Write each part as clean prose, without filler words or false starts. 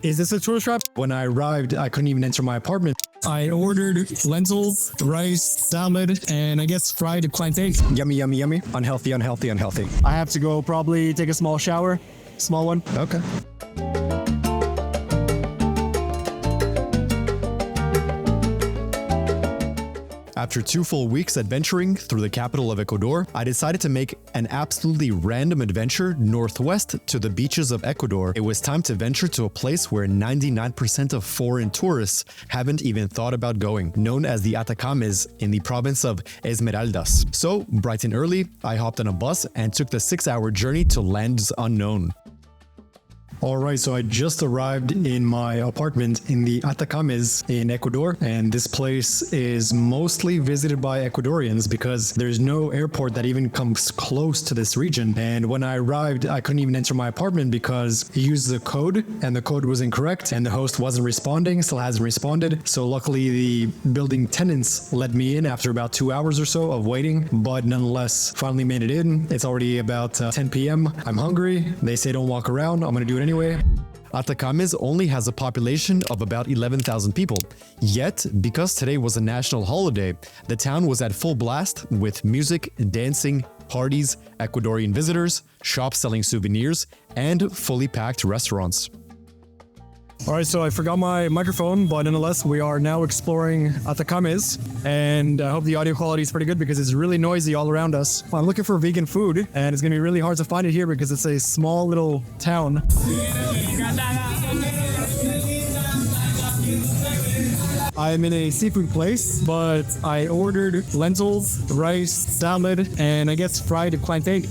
Is this a tourist trap? When I arrived, I couldn't even enter my apartment. I ordered lentils, rice, salad, and I guess fried plantain. Yummy, yummy, yummy. Unhealthy, unhealthy, unhealthy. I have to go probably take a small shower. Small one. Okay. After 2 full weeks adventuring through the capital of Ecuador, I decided to make an absolutely random adventure northwest to the beaches of Ecuador. It was time to venture to a place where 99% of foreign tourists haven't even thought about going, known as the Atacames in the province of Esmeraldas. So, bright and early, I hopped on a bus and took the 6-hour journey to lands unknown. Alright, so I just arrived in my apartment in the Atacames in Ecuador, and this place is mostly visited by Ecuadorians because there's no airport that even comes close to this region. And when I arrived, I couldn't even enter my apartment because he used the code and the code was incorrect and the host wasn't responding, still hasn't responded. So luckily the building tenants let me in after about 2 hours or so of waiting, but nonetheless finally made it in. It's already about 10 p.m. I'm hungry. They say don't walk around. I'm gonna do it anyway. Atacames only has a population of about 11,000 people. Yet, because today was a national holiday, the town was at full blast with music, dancing, parties, Ecuadorian visitors, shops selling souvenirs, and fully packed restaurants. Alright, so I forgot my microphone, but nonetheless, we are now exploring Atacames, and I hope the audio quality is pretty good because it's really noisy all around us. I'm looking for vegan food, and it's going to be really hard to find it here because it's a small little town. I'm in a seafood place, but I ordered lentils, rice, salad, and I guess fried plantain.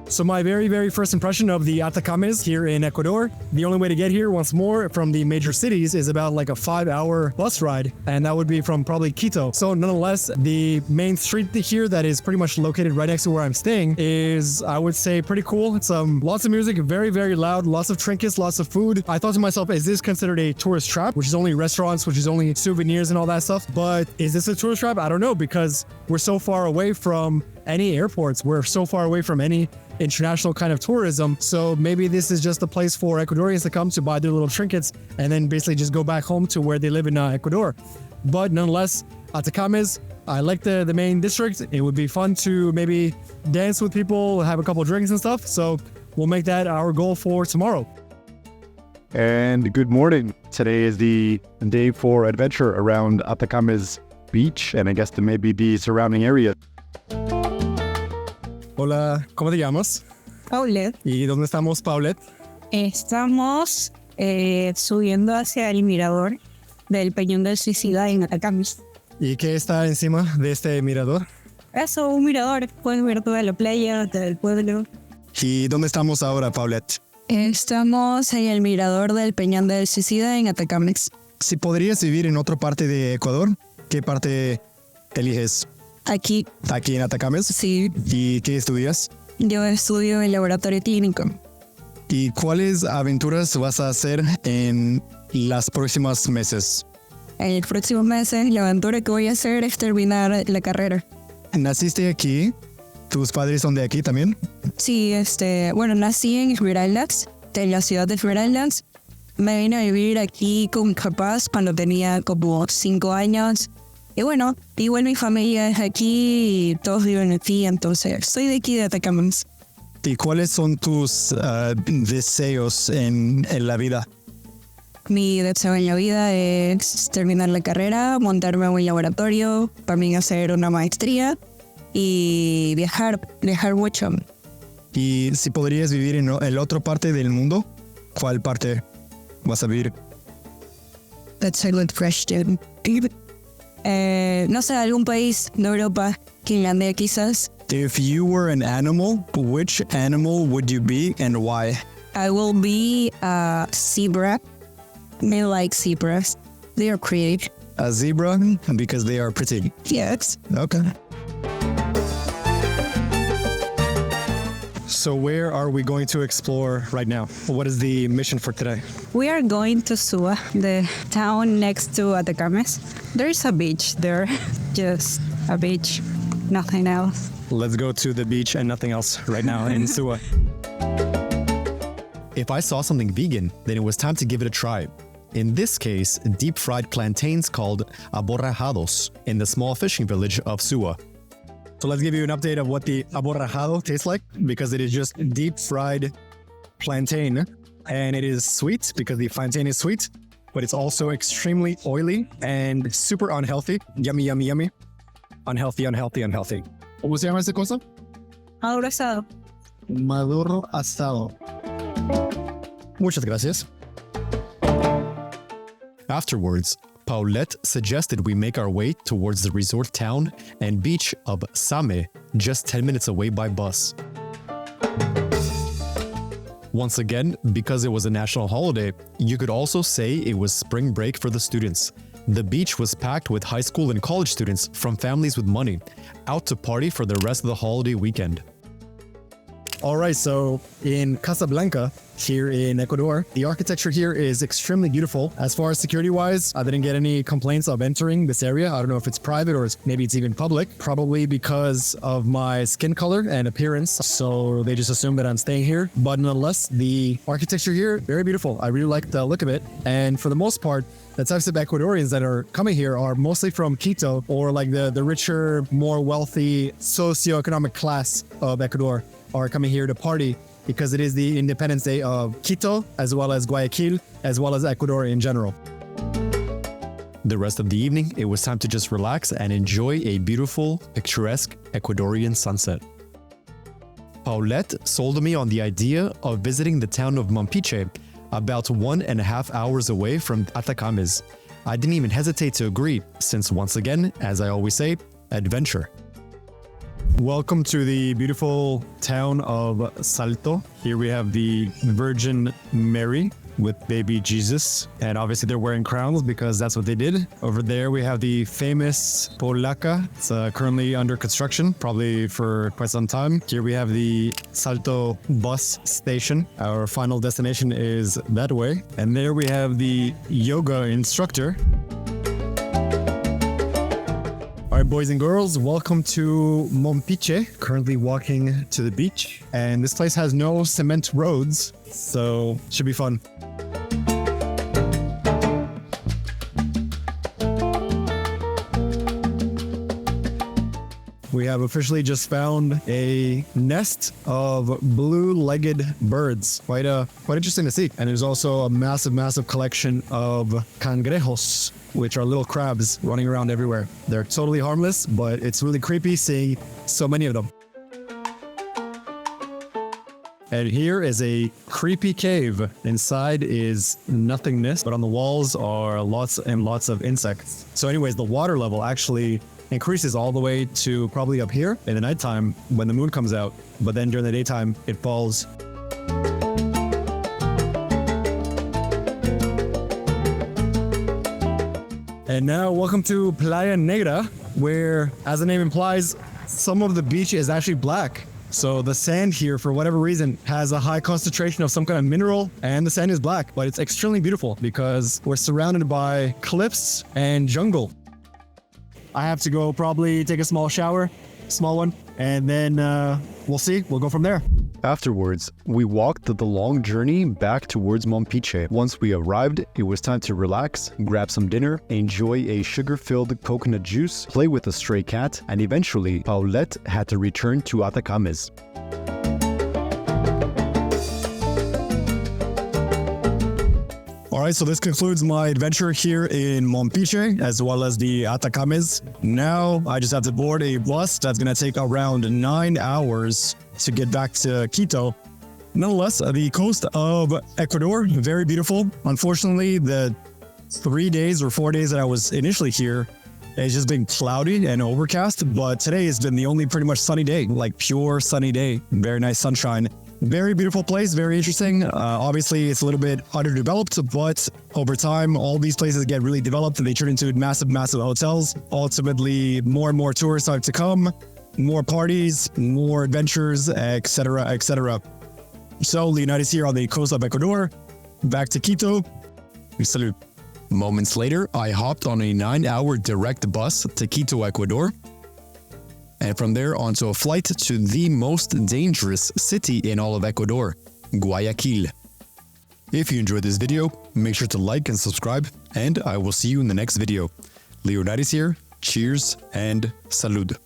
So my very first impression of the Atacames here in Ecuador, the only way to get here once more from the major cities is about like a 5-hour bus ride, and that would be from probably Quito. So nonetheless, the main street here that is pretty much located right next to where I'm staying is, I would say, pretty cool. It's lots of music, very loud, lots of trinkets, lots of food. I thought to myself, is this considered a tourist trap, which is only restaurants, which is only souvenirs and all that stuff? But is this a tourist trap? I don't know, because we're so far away from any airports. We're so far away from any international kind of tourism. So maybe this is just a place for Ecuadorians to come to buy their little trinkets and then basically just go back home to where they live in Ecuador. But nonetheless, Atacames, I like the main district. It would be fun to maybe dance with people, have a couple of drinks and stuff. So we'll make that our goal for tomorrow. And good morning. Today is the day for adventure around Atacames Beach and I guess maybe the surrounding area. Hola, ¿cómo te llamas? Paulette. ¿Y dónde estamos, Paulette? Estamos subiendo hacia el mirador del Peñón del Suicida en Atacames. ¿Y qué está encima de este mirador? Eso, un mirador. Puedes ver toda la playa del pueblo. ¿Y dónde estamos ahora, Paulette? Estamos en el mirador del Peñón del Suicida en Atacames. Si podrías vivir en otra parte de Ecuador, ¿qué parte eliges? Aquí. ¿Aquí en Atacames? Sí. ¿Y qué estudias? Yo estudio en laboratorio clínico. ¿Y cuáles aventuras vas a hacer en los próximos meses? En los próximos meses, la aventura que voy a hacer es terminar la carrera. ¿Naciste aquí? ¿Tus padres son de aquí también? Sí, bueno, nací en Esmeraldas, en la ciudad de Esmeraldas. Me vine a vivir aquí con mis papás cuando tenía como 5 años. Y bueno, igual mi familia es aquí y todos viven aquí, entonces soy de aquí de Atacames. ¿Y cuáles son tus deseos en la vida? Mi deseo en la vida es terminar la carrera, montarme en un laboratorio, también hacer una maestría y viajar mucho. ¿Y si podrías vivir en la otra parte del mundo, cuál parte vas a vivir? That's a good question. No sé, algún país de Europa, Finlandia quizás. If you were an animal, which animal would you be and why? I will be a zebra. I like zebras. They are pretty. A zebra because they are pretty. Yes. Okay. So where are we going to explore right now? What is the mission for today? We are going to Sua, the town next to Atacames. There's a beach there, just a beach, nothing else. Let's go to the beach and nothing else right now in Sua. If I saw something vegan, then it was time to give it a try. In this case, deep-fried plantains called aborrajados in the small fishing village of Sua. So let's give you an update of what the aborrajado tastes like, because it is just deep-fried plantain, and it is sweet because the plantain is sweet, but it's also extremely oily and super unhealthy. Yummy, yummy, yummy. Unhealthy, unhealthy, unhealthy. ¿Cómo se llama esta cosa? Maduro asado. Maduro asado. Muchas gracias. Afterwards, Paulette suggested we make our way towards the resort town and beach of Same, just 10 minutes away by bus. Once again, because it was a national holiday, you could also say it was spring break for the students. The beach was packed with high school and college students from families with money, out to party for the rest of the holiday weekend. All right, so in Casablanca, here in Ecuador, the architecture here is extremely beautiful. As far as security-wise, I didn't get any complaints of entering this area. I don't know if it's private or maybe it's even public, probably because of my skin color and appearance. So they just assume that I'm staying here. But nonetheless, the architecture here, very beautiful. I really like the look of it. And for the most part, the types of Ecuadorians that are coming here are mostly from Quito or like the richer, more wealthy socioeconomic class of Ecuador are coming here to party because it is the Independence Day of Quito, as well as Guayaquil, as well as Ecuador in general. The rest of the evening, it was time to just relax and enjoy a beautiful, picturesque Ecuadorian sunset. Paulette sold me on the idea of visiting the town of Mompiche, about 1.5 hours away from Atacames. I didn't even hesitate to agree, since once again, as I always say, adventure. Welcome to the beautiful town of Salto. Here we have the Virgin Mary with baby Jesus, and obviously they're wearing crowns because that's what they did. Over there we have the famous Polaca. It's currently under construction, probably for quite some time. Here we have the Salto bus station. Our final destination is that way. And there we have the yoga instructor. All right, boys and girls, welcome to Mompiche. Currently walking to the beach, and this place has no cement roads, so should be fun. We have officially just found a nest of blue-legged birds. Quite interesting to see. And there's also a massive collection of cangrejos, which are little crabs running around everywhere. They're totally harmless, but it's really creepy seeing so many of them. And here is a creepy cave. Inside is nothingness, but on the walls are lots and lots of insects. So anyways, the water level actually increases all the way to probably up here in the nighttime when the moon comes out, but then during the daytime it falls. And now welcome to Playa Negra, where, as the name implies, some of the beach is actually black. So the sand here, for whatever reason, has a high concentration of some kind of mineral, and the sand is black, but it's extremely beautiful because we're surrounded by cliffs and jungle. I have to go probably take a small shower, small one, and then we'll see. We'll go from there. Afterwards, we walked the long journey back towards Mompiche. Once we arrived, it was time to relax, grab some dinner, enjoy a sugar-filled coconut juice, play with a stray cat, and eventually, Paulette had to return to Atacames. All right, so this concludes my adventure here in Mompiche, as well as the Atacames. Now I just have to board a bus that's going to take around 9 hours to get back to Quito. Nonetheless, the coast of Ecuador, very beautiful. Unfortunately, the 3 days or 4 days that I was initially here, it's just been cloudy and overcast, but today has been the only pretty much sunny day, like pure sunny day. Very nice sunshine. Very beautiful place, very interesting. Obviously, it's a little bit underdeveloped, but over time, all these places get really developed and they turn into massive hotels. Ultimately, more and more tourists start to come, more parties, more adventures, etc., etc. So, Leonidas is here on the coast of Ecuador, back to Quito. We salute. Moments later, I hopped on a 9-hour direct bus to Quito, Ecuador. And from there onto a flight to the most dangerous city in all of Ecuador, Guayaquil. If you enjoyed this video, make sure to like and subscribe, and I will see you in the next video. Leonidas here, cheers and salud.